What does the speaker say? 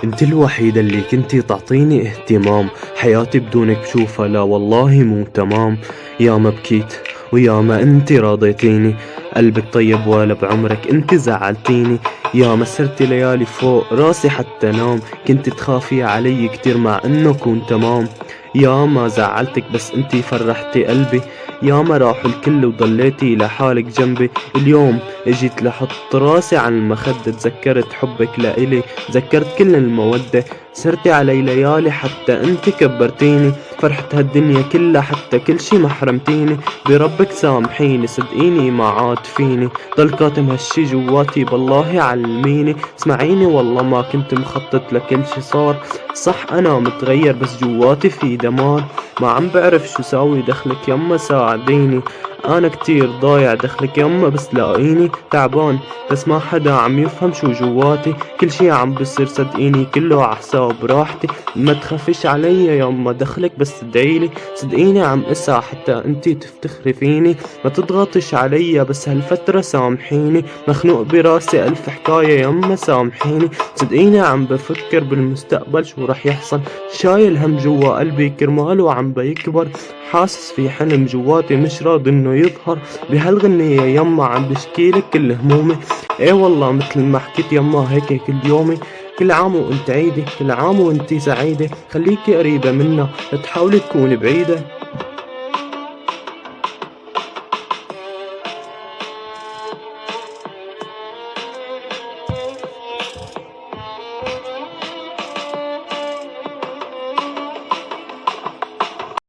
انت الوحيدة اللي كنتي تعطيني اهتمام، حياتي بدونك بشوفها لا والله مو تمام. يا ما بكيت ويا ما انت راضيتيني، قلبك طيب ولا بعمرك انت زعلتيني. يا ما سرتي ليالي فوق راسي حتى نام، كنت تخافي علي كتير مع انه كون تمام. يا ما زعلتك بس انتي فرحتي قلبي، يا ما راحوا الكل وضليتي لحالك جنبي. اليوم اجيت لحط راسي على المخدة، تذكرت حبك لإلي، تذكرت كل المودة. سرتي علي ليالي حتى انت كبرتيني، فرحة هالدنيا كلها حتى كل شي محرمتيني. بربك سامحيني صدقيني ما عاد فيني، ضل كاتم هالشي جواتي بالله علميني. اسمعيني والله ما كنت مخطط لكل شي صار، صح انا متغير بس جواتي في دمار. ما عم بعرف شو ساوي دخلك يما ساعديني، انا كتير ضايع دخلك يما بس لاقيني تعبان، بس ما حدا عم يفهم شو جواتي. كل شي عم بصير صدقيني كله عحساب راحتي، ما تخافيش علي يما دخلك بس ادعيلي. صدقيني عم اسعى حتى انتي تفتخري فيني، ما تضغطش علي بس هالفترة سامحيني. مخنوق براسي الف حكاية يما سامحيني، صدقيني عم بفكر بالمستقبل شو رح يحصل. شايل هم جوا قلبي كرماله عم بيكبر، حاسس في حلم جواتي مش راضي انه يظهر. بهالغنية يما عم بشكيلك كل همومي، ايه والله مثل ما حكيت يما هيك كل يومي. كل عام وانت عيدة، كل عام وانت سعيدة، خليكي قريبة منا لا تحاولي تكوني بعيدة.